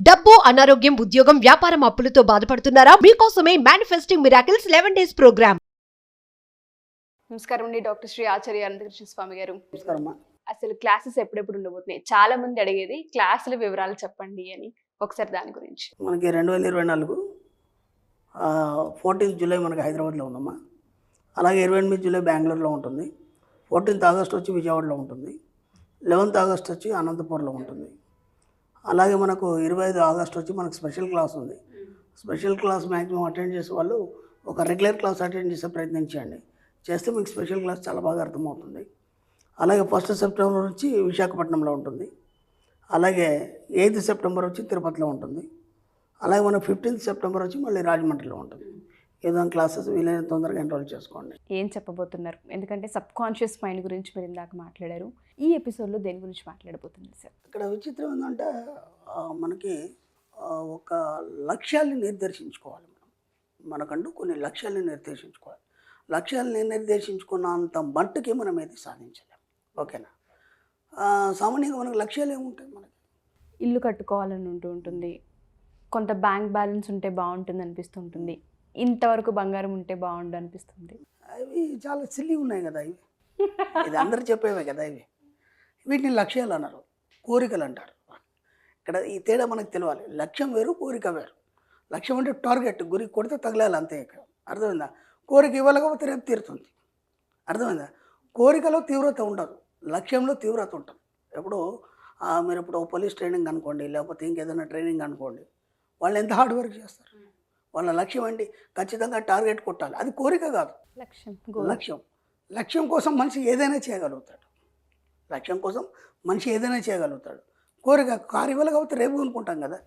డబ్బు, అనారోగ్యం, ఉద్యోగం, వ్యాపారం అప్పులతో బాధపడుతున్నారా? మీకోసమే మేనిఫెస్టింగ్ మిరాకిల్స్ 11 days ప్రోగ్రామ్. నమస్కారం అండి, డాక్టర్ శ్రీ ఆచార్య అనంతకృష్ణ స్వామి గారు. నమస్కారం. అసలు క్లాసెస్ ఎప్పుడెప్పుడు ఉండబోతున్నాయి? చాలా మంది అడిగేది క్లాసుల వివరాలు చెప్పండి అని. ఒకసారి దాని గురించి. మనకి 2024 14th జూలై మనకి హైదరాబాద్లో ఉందమ్మా. అలాగే 28 జూలై బెంగళూరులో ఉంటుంది. 14th ఆగస్ట్ వచ్చి విజయవాడలో ఉంటుంది. 11th ఆగస్ట్ వచ్చి అనంతపూర్లో ఉంటుంది. అలాగే మనకు 25 ఆగస్ట్ వచ్చి మనకు స్పెషల్ క్లాస్ ఉంది. స్పెషల్ క్లాస్ మ్యాక్సిమం అటెండ్ చేసే వాళ్ళు ఒక రెగ్యులర్ క్లాస్ అటెండ్ చేసే ప్రయత్నం చేయండి. చేస్తే మీకు స్పెషల్ క్లాస్ చాలా బాగా అర్థమవుతుంది. అలాగే 1st సెప్టెంబర్ నుంచి విశాఖపట్నంలో ఉంటుంది. అలాగే 8th సెప్టెంబర్ వచ్చి తిరుపతిలో ఉంటుంది. అలాగే మన 15th సెప్టెంబర్ వచ్చి మళ్ళీ రాజమండ్రిలో ఉంటుంది. ఏదో క్లాసెస్ వీలైన తొందరగా ఎన్రోల్ చేసుకోండి. ఏం చెప్పబోతున్నారు? ఎందుకంటే సబ్ కాన్షియస్ మైండ్ గురించి మీరు ఇందాక మాట్లాడారు. ఈ ఎపిసోడ్లో దేని గురించి మాట్లాడబోతున్నారు సార్? ఇక్కడ విచిత్రం ఏంటంటే మనకి ఒక లక్ష్యాన్ని నిర్దేశించుకోవాలి. మనకంటూ కొన్ని లక్ష్యాలను నిర్దేశించుకోవాలి. లక్ష్యాలను నిర్దేశించుకున్నంత మట్టుకి మనం ఏది సాధించలేము. ఓకేనా? సామాన్యంగా మనకు లక్ష్యాలు ఏముంటాయి? మనకి ఇల్లు కట్టుకోవాలని ఉంటుంది, కొంత బ్యాంక్ బ్యాలెన్స్ ఉంటే బాగుంటుంది అనిపిస్తుంటుంది, ఇంతవరకు బంగారం ఉంటే బాగుండు అనిపిస్తుంది. అవి చాలా సిల్లీ ఉన్నాయి కదా. ఇది అందరు చెప్పేవే కదా. వీటిని లక్ష్యాలు అన్నారు, కోరికలు అంటారు. ఇక్కడ ఈ తేడా మనకు తెలియాలి. లక్ష్యం వేరు, కోరిక వేరు. లక్ష్యం అంటే టార్గెట్, గురి కొడితే తగలాలి అంతే. ఇక్కడ అర్థమైందా? కోరిక ఇవ్వలేకపోతే రేపు తీరుతుంది. అర్థమైందా? కోరికలో తీవ్రత ఉండదు, లక్ష్యంలో తీవ్రత ఉంటుంది. ఎప్పుడు మీరు ఇప్పుడు పోలీస్ ట్రైనింగ్ అనుకోండి, లేకపోతే ఇంకేదైనా ట్రైనింగ్ అనుకోండి, వాళ్ళు ఎంత హార్డ్ వర్క్ చేస్తారు. వాళ్ళ లక్ష్యం ఏంటి? ఖచ్చితంగా టార్గెట్ కొట్టాలి. అది కోరిక కాదు, లక్ష్యం. లక్ష్యం కోసం మనిషి ఏదైనా చేయగలుగుతాడు. లక్ష్యం కోసం మనిషి ఏదైనా చేయగలుగుతాడు. కోరిక కారు ఇవ్వలేకపోతే రేపు కొనుక్కుంటాం కదా.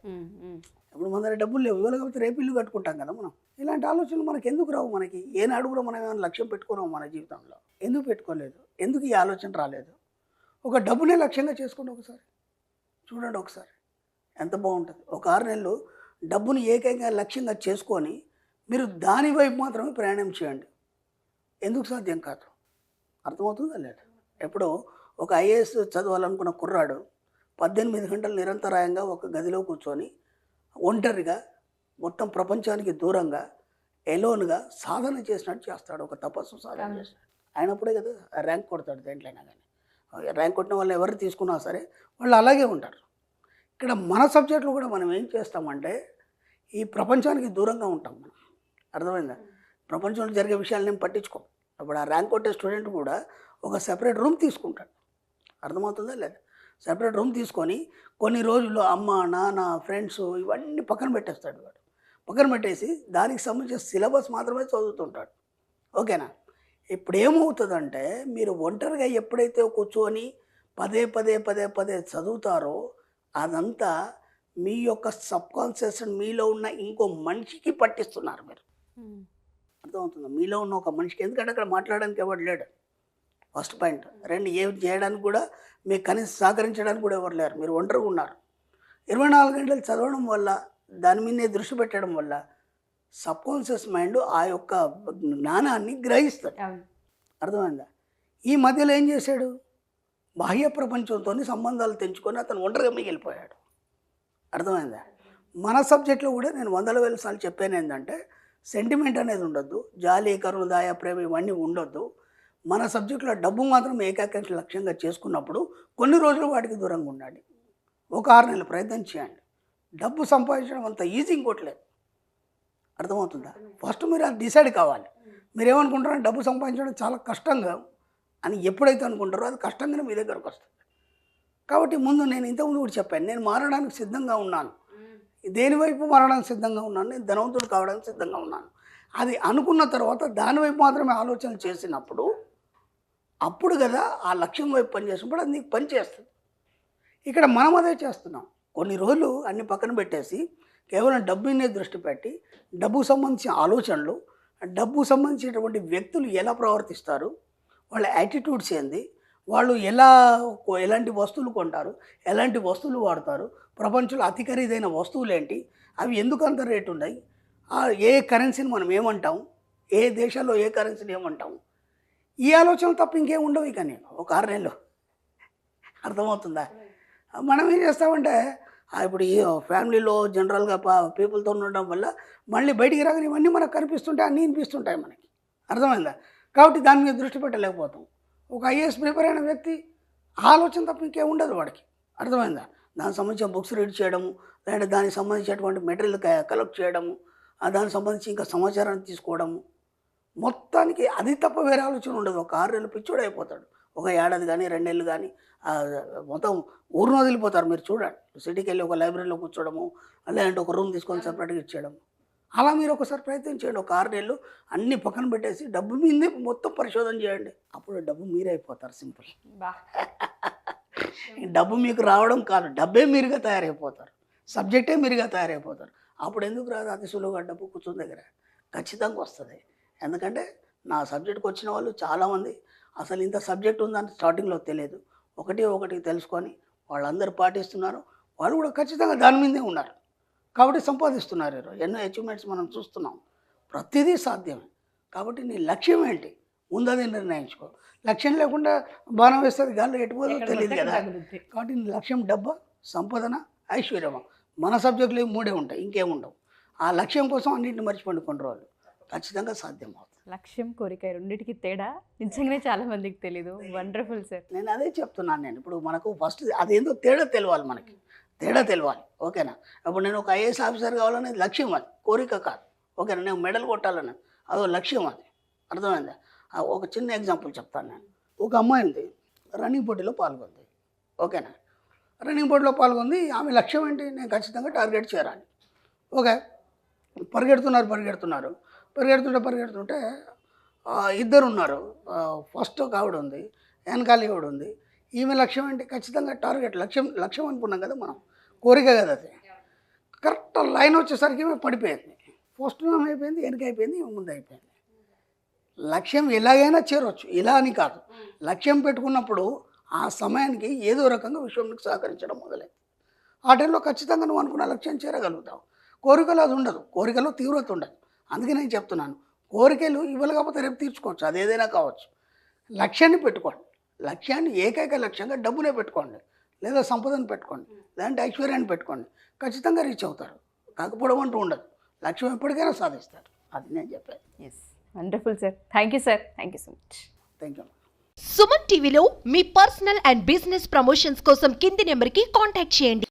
ఇప్పుడు మన దగ్గర డబ్బులు లేవు, ఇవ్వలేకపోతే రేపు ఇల్లు కట్టుకుంటాం కదా. మనం ఇలాంటి ఆలోచనలు మనకి ఎందుకు రావు? మనకి ఏనాడు కూడా మనం ఏమైనా లక్ష్యం పెట్టుకున్నాం మన జీవితంలో? ఎందుకు పెట్టుకోలేదు? ఎందుకు ఈ ఆలోచన రాలేదు? ఒక డబ్బునే లక్ష్యంగా చేసుకోండి ఒకసారి, చూడండి ఒకసారి ఎంత బాగుంటుంది. ఒక 6 నెలలు డబ్బుని ఏకైక లక్ష్యంగా చేసుకొని మీరు దాని వైపు మాత్రమే ప్రయాణం చేయండి. ఎందుకు సాధ్యం కాదు? అర్థమవుతుందా లేదా? ఎప్పుడో ఒక ఐఏఎస్ చదవాలనుకున్న కుర్రాడు 18 గంటలు నిరంతరాయంగా ఒక గదిలో కూర్చొని ఒంటరిగా మొత్తం ప్రపంచానికి దూరంగా ఎలోన్గా సాధన చేసినట్టు చేస్తాడు. ఒక తపస్సు సాధన చేస్తాడు. అయినప్పుడే కదా ర్యాంక్ కొడతాడు. దేంట్లైనా కానీ ర్యాంక్ కొట్టిన వాళ్ళు ఎవరు తీసుకున్నా సరే వాళ్ళు అలాగే ఉంటారు. ఇక్కడ మన సబ్జెక్టులు కూడా మనం ఏం చేస్తామంటే ఈ ప్రపంచానికి దూరంగా ఉంటాం మనం. అర్థమైందా? ప్రపంచంలో జరిగే విషయాలు నేను పట్టించుకోం. అప్పుడు ఆ ర్యాంక్ కొట్టే స్టూడెంట్ కూడా ఒక సెపరేట్ రూమ్ తీసుకుంటాడు. అర్థమవుతుందా లేదా? సెపరేట్ రూమ్ తీసుకొని కొన్ని రోజులు అమ్మ, నాన్న, ఫ్రెండ్స్ ఇవన్నీ పక్కన పెట్టేస్తాడు. వాడు పక్కన పెట్టేసి దానికి సంబంధించిన సిలబస్ మాత్రమే చదువుతుంటాడు. ఓకేనా? ఇప్పుడు ఏమవుతుందంటే మీరు ఒంటరిగా ఎప్పుడైతే కూర్చొని పదే పదే పదే పదే చదువుతారో అదంతా మీ యొక్క సబ్కాన్షియస్ మీలో ఉన్న ఇంకో మనిషికి పట్టిస్తున్నారు మీరు. అర్థమవుతుందా? మీలో ఉన్న ఒక మనిషికి. ఎందుకంటే అక్కడ మాట్లాడడానికి ఎవరు లేడు. First point. 2, ఏం చేయడానికి కూడా మీకు కనీసం సహకరించడానికి కూడా ఎవరు లేరు. మీరు ఒంటరిగా ఉన్నారు. 24 గంటలు చదవడం వల్ల, దాని మీదే దృష్టి పెట్టడం వల్ల సబ్కాన్షియస్ మైండ్ ఆ యొక్క జ్ఞానాన్ని గ్రహిస్తుంది. అర్థమైందా? ఈ మధ్యలో ఏం చేశాడు? బాహ్య ప్రపంచంతో సంబంధాలు తెంచుకొని అతను ఒంటరిగా మిగిలిపోయాడు. అర్థమైందా? మన సబ్జెక్ట్లో కూడా నేను 100,000 సార్లు చెప్పాను ఏంటంటే సెంటిమెంట్ అనేది ఉండొద్దు, జాలి, కరుణ, దయ, ప్రేమ ఇవన్నీ ఉండొద్దు. మన సబ్జెక్టులో డబ్బు మాత్రం ఏకాంక్ష లక్ష్యంగా చేసుకున్నప్పుడు కొన్ని రోజులు వాటికి దూరంగా ఉండండి. ఒక 6 నెలలు ప్రయత్నం చేయండి. డబ్బు సంపాదించడం అంత ఈజీ ఇంకోట్లేదు. అర్థమవుతుందా? ఫస్ట్ మీరు అది డిసైడ్ కావాలి. మీరు ఏమనుకుంటారో డబ్బు సంపాదించడం చాలా కష్టంగా అని ఎప్పుడైతే అనుకుంటారో అది కష్టంగానే మీ దగ్గరకు వస్తుంది. కాబట్టి ముందు నేను ఇంతకుముందు కూడా చెప్పాను, నేను మారడానికి సిద్ధంగా ఉన్నాను. దేనివైపు మారడానికి సిద్ధంగా ఉన్నాను? నేను ధనవంతుడు కావడానికి సిద్ధంగా ఉన్నాను. అది అనుకున్న తర్వాత దానివైపు మాత్రమే ఆలోచన చేసినప్పుడు అప్పుడు కదా ఆ లక్ష్యం వైపు పనిచేసినప్పుడు అది నీకు పనిచేస్తుంది. ఇక్కడ మనం అదే చేస్తున్నాం. కొన్ని రోజులు అన్ని పక్కన పెట్టేసి కేవలం డబ్బు మీద దృష్టి పెట్టి డబ్బుకు సంబంధించిన ఆలోచనలు, డబ్బుకు సంబంధించినటువంటి వ్యక్తులు ఎలా ప్రవర్తిస్తారు, వాళ్ళ యాటిట్యూడ్స్ ఏంది, వాళ్ళు ఎలాంటి వస్తువులు కొంటారు, ఎలాంటి వస్తువులు వాడతారు, ప్రపంచంలో అతి ఖరీదైన వస్తువులు ఏంటి, అవి ఎందుకు అంత రేటు ఉన్నాయి, ఏ కరెన్సీని మనం ఏమంటాం, ఏ దేశాల్లో ఏ కరెన్సీని ఏమంటాం, ఈ ఆలోచనలు తప్ప ఇంకేం ఉండవు. ఇక నేను ఒక 6 నెలలు. అర్థమవుతుందా? మనం ఏం చేస్తామంటే ఇప్పుడు ఈ ఫ్యామిలీలో జనరల్గా పీపుల్తో ఉండడం వల్ల మళ్ళీ బయటికి రాగానే ఇవన్నీ మనకు కనిపిస్తుంటాయి, అన్నీ వినిపిస్తుంటాయి మనకి. అర్థమైందా? కాబట్టి దాని మీద దృష్టి పెట్టలేకపోతాం. ఒక ఐఏఎస్ ప్రిపేర్ అయిన వ్యక్తి ఆలోచన తప్ప ఇంకేం ఉండదు వాడికి. అర్థమైందా? దానికి సంబంధించిన బుక్స్ రీడ్ చేయడము, లేదంటే దానికి సంబంధించినటువంటి మెటీరియల్ కలెక్ట్ చేయడము, దానికి సంబంధించి ఇంకా సమాచారాన్ని తీసుకోవడము, మొత్తానికి అది తప్ప వేరే ఆలోచన ఉండదు. ఒక 6 నెలలు పిచ్చోడు అయిపోతాడు. ఒక ఏడాది కానీ 2 నెలలు కానీ మొత్తం ఊరిని వదిలిపోతారు. మీరు చూడండి, సిటీకి వెళ్ళి ఒక లైబ్రరీలో కూర్చోవడము, లేదంటే ఒక రూమ్ తీసుకొని సపరేట్గా ఇచ్చేయడము. అలా మీరు ఒకసారి ప్రయత్నం చేయండి. ఒక 6 నెలలు అన్నీ పక్కన పెట్టేసి డబ్బు మీదే మొత్తం పరిశోధన చేయండి. అప్పుడు డబ్బు మీరే అయిపోతారు. సింపుల్. డబ్బు మీకు రావడం కాదు, డబ్బే మీరుగా తయారైపోతారు, సబ్జెక్టే మీరుగా తయారైపోతారు. అప్పుడు ఎందుకు రాదు? అతి సులువుగా డబ్బు కూర్చుని దగ్గర ఖచ్చితంగా వస్తుంది. ఎందుకంటే నా సబ్జెక్ట్కి వచ్చిన వాళ్ళు చాలామంది అసలు ఇంత సబ్జెక్ట్ ఉందని స్టార్టింగ్లో తెలియదు. ఒకటి తెలుసుకొని వాళ్ళందరూ పాటిస్తున్నారు. వాళ్ళు కూడా ఖచ్చితంగా దాని మీదే ఉన్నారు కాబట్టి సంపాదిస్తున్నారు. ఎన్నో అచీవ్మెంట్స్ మనం చూస్తున్నాం. ప్రతిదీ సాధ్యమే. కాబట్టి నీ లక్ష్యం ఏంటి ముందది నిర్ణయించుకో. లక్ష్యం లేకుండా బాణం వేస్తుంది, గాల్లో ఎటుపోదో తెలియదు కదా. కాబట్టి నీ లక్ష్యం డబ్బా, సంపాదన, ఐశ్వర్యమా. మన సబ్జెక్టులు 3 ఉంటాయి, ఇంకేముండవు. ఆ లక్ష్యం కోసం అన్నింటిని మర్చిపోండి కొన్ని రోజులు. ఖచ్చితంగా సాధ్యం అవుతుంది. లక్ష్యం, కోరిక రెండింటికి తేడా నిజంగానే చాలా మందికి తెలీదు. Wonderful sir. నేను అదే చెప్తున్నాను. నేను ఇప్పుడు మనకు ఫస్ట్ అదేందో తేడా తెలియాలి, మనకి తేడా తెలియాలి. ఓకేనా? ఇప్పుడు నేను ఒక ఐఏఎస్ ఆఫీసర్ కావాలనేది లక్ష్యం, అది కోరిక కాదు. ఓకేనా? నేను మెడల్ కొట్టాలని అదో లక్ష్యం, అది. అర్థమైందా? ఒక చిన్న ఎగ్జాంపుల్ చెప్తాను నేను. ఒక అమ్మాయి ఉంది, రన్నింగ్ పోటీలో పాల్గొంది. ఓకేనా? రన్నింగ్ పోటీలో పాల్గొంది. ఆమె లక్ష్యం ఏంటి? నేను ఖచ్చితంగా టార్గెట్ చేరాలి. ఓకే, పరిగెడుతుంటే ఇద్దరు ఉన్నారు. ఫస్ట్ ఒక ఆవిడ ఉంది, వెనకాల ఆవిడ ఉంది. ఈమె లక్ష్యం ఏంటి? ఖచ్చితంగా టార్గెట్, లక్ష్యం అనుకున్నాం కదా మనం, కోరిక కదా అది. కరెక్ట్ లైన్ వచ్చేసరికి ఈమె పడిపోయింది. ఫస్ట్ ఆమె అయిపోయింది, వెనక అయిపోయింది, ఈమె ముందు అయిపోయింది. లక్ష్యం ఎలాగైనా చేరవచ్చు, ఇలా అని కాదు. లక్ష్యం పెట్టుకున్నప్పుడు ఆ సమయానికి ఏదో రకంగా విశ్వంకి సహకరించడం మొదలైంది. ఆ టైంలో ఖచ్చితంగా నువ్వు అనుకున్న లక్ష్యం చేరగలుగుతావు. కోరికలు అది ఉండదు, కోరికలో తీవ్రత ఉండదు. అందుకే నేను చెప్తున్నాను, కోరికలు ఇవ్వాలి కాకపోతే రేపు తీర్చుకోవచ్చు, అది ఏదైనా కావచ్చు. లక్ష్యాన్ని పెట్టుకోండి. లక్ష్యాన్ని ఏకైక లక్ష్యంగా డబ్బునే పెట్టుకోండి, లేదా సంపదను పెట్టుకోండి, లేదంటే ఐశ్వర్యాన్ని పెట్టుకోండి. ఖచ్చితంగా రీచ్ అవుతారు. కాకపోవడం అంటూ ఉండదు. లక్ష్యం ఎప్పటికైనా సాధిస్తారు. అది నేను చెప్పాను. Yes, wonderful sir. Thank you sir. Thank you so much. Thank you. Suman టీవీలో మీ పర్సనల్ అండ్ బిజినెస్ ప్రమోషన్స్ కోసం కింది నెంబర్కి కాంటాక్ట్ చేయండి.